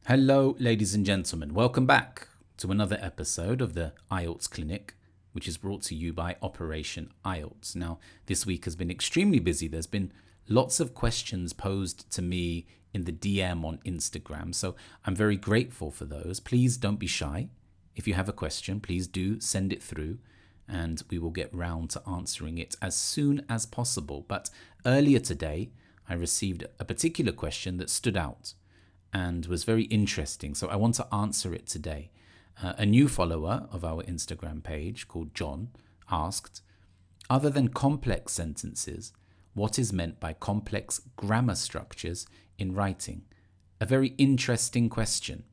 Hello, ladies and gentlemen. Welcome back to another episode of the IELTS Clinic, which is brought to you by Operation IELTS. Now, this week has been extremely busy. There's been lots of questions posed to me in the DM on Instagram, so I'm very grateful for those. Please don't be shy. If you have a question, please do send it through, and we will get round to answering it as soon as possible. But earlier today, I received a particular question that stood out and was very interesting. So I want to answer it today. A new follower of our Instagram page called John asked, other than complex sentences, what is meant by complex grammar structures in writing? A very interesting question.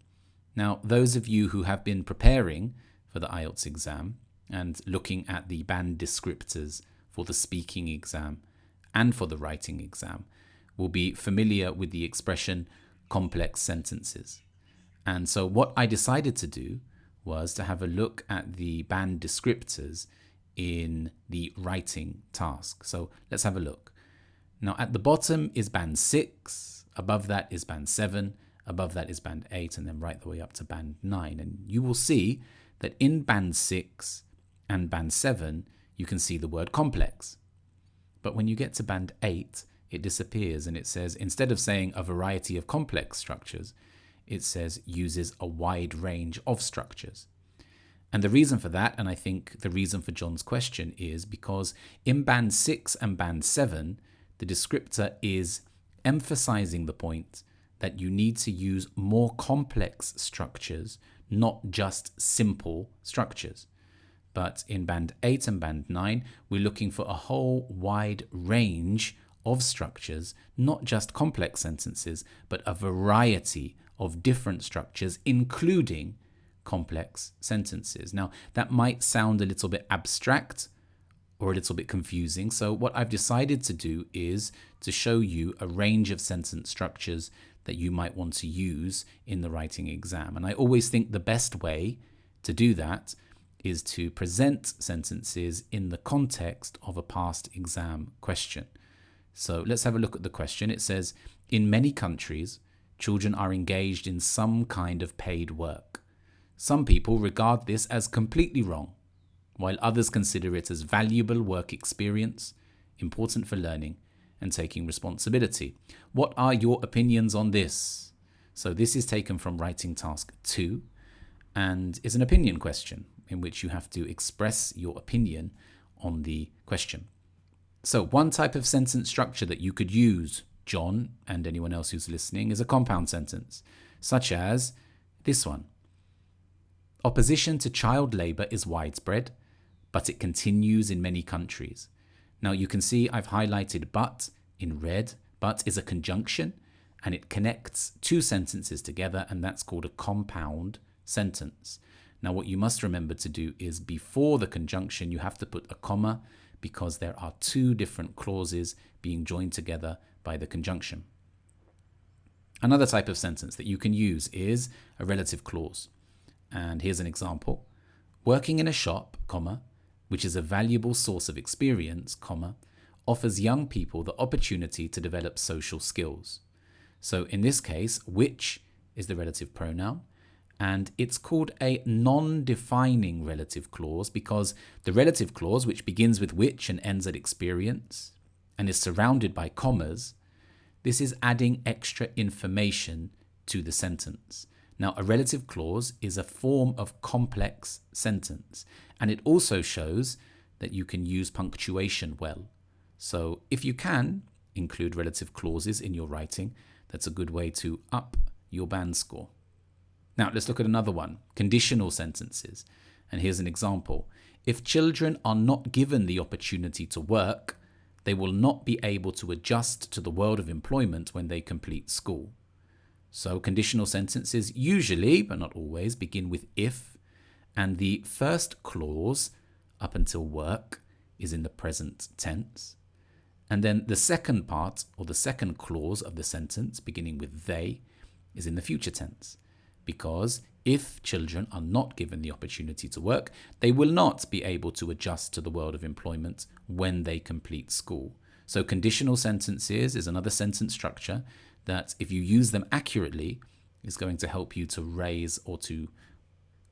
Now, those of you who have been preparing for the IELTS exam and looking at the band descriptors for the speaking exam and for the writing exam will be familiar with the expression complex sentences. And so what I decided to do was to have a look at the band descriptors in the writing task. So let's have a look. Now at the bottom is band 6, above that is band 7, above that is band 8, and then right the way up to band 9. And you will see that in band 6 and band 7, you can see the word complex. But when you get to band 8, it disappears and it says, instead of saying a variety of complex structures, it says uses a wide range of structures. And the reason for that, and I think the reason for John's question, is because in band 6 and band 7, the descriptor is emphasizing the point that you need to use more complex structures, not just simple structures. But in band 8 and band 9, we're looking for a whole wide range of structures, not just complex sentences, but a variety of different structures, including complex sentences. Now, that might sound a little bit abstract or a little bit confusing. So what I've decided to do is to show you a range of sentence structures that you might want to use in the writing exam. And I always think the best way to do that is to present sentences in the context of a past exam question. So let's have a look at the question. It says, in many countries, children are engaged in some kind of paid work. Some people regard this as completely wrong, while others consider it as valuable work experience, important for learning and taking responsibility. What are your opinions on this? So this is taken from writing task 2 and is an opinion question in which you have to express your opinion on the question. So one type of sentence structure that you could use, John, and anyone else who's listening, is a compound sentence, such as this one. Opposition to child labour is widespread, but it continues in many countries. Now you can see I've highlighted but in red. But is a conjunction and it connects two sentences together, and that's called a compound sentence. Now what you must remember to do is before the conjunction you have to put a comma, because there are two different clauses being joined together by the conjunction. Another type of sentence that you can use is a relative clause. And here's an example. Working in a shop, comma, which is a valuable source of experience, comma, offers young people the opportunity to develop social skills. So in this case, which is the relative pronoun, and it's called a non-defining relative clause because the relative clause, which begins with which and ends at experience and is surrounded by commas, this is adding extra information to the sentence. Now, a relative clause is a form of complex sentence, and it also shows that you can use punctuation well. So if you can include relative clauses in your writing, that's a good way to up your band score. Now, let's look at another one, conditional sentences. And here's an example. If children are not given the opportunity to work, they will not be able to adjust to the world of employment when they complete school. So conditional sentences usually, but not always, begin with if, and the first clause, up until work, is in the present tense. And then the second part, or the second clause of the sentence, beginning with they, is in the future tense. Because if children are not given the opportunity to work, they will not be able to adjust to the world of employment when they complete school. So conditional sentences is another sentence structure that if you use them accurately, is going to help you to raise or to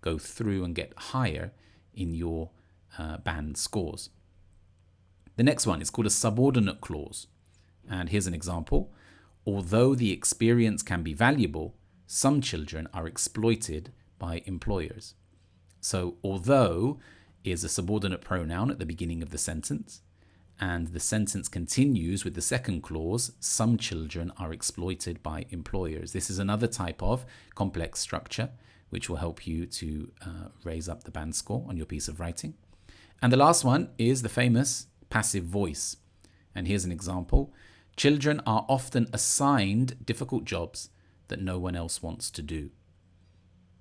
go through and get higher in your band scores. The next one is called a subordinate clause. And here's an example. Although the experience can be valuable, some children are exploited by employers. So although is a subordinate pronoun at the beginning of the sentence, and the sentence continues with the second clause, some children are exploited by employers. This is another type of complex structure which will help you to raise up the band score on your piece of writing. And the last one is the famous passive voice. And here's an example. Children are often assigned difficult jobs that no one else wants to do.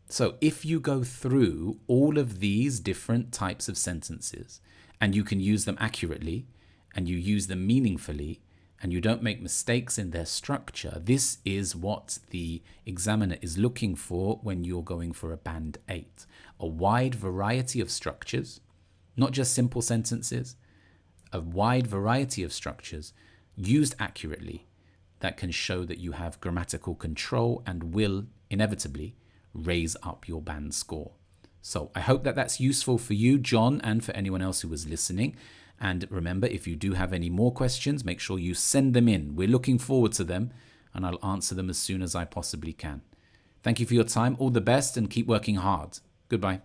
So if you go through all of these different types of sentences and you can use them accurately and you use them meaningfully and you don't make mistakes in their structure, this is what the examiner is looking for when you're going for a band 8. A wide variety of structures, not just simple sentences, a wide variety of structures used accurately that can show that you have grammatical control and will inevitably raise up your band score. So I hope that that's useful for you, John, and for anyone else who was listening. And remember, if you do have any more questions, make sure you send them in. We're looking forward to them, and I'll answer them as soon as I possibly can. Thank you for your time. All the best, and keep working hard. Goodbye.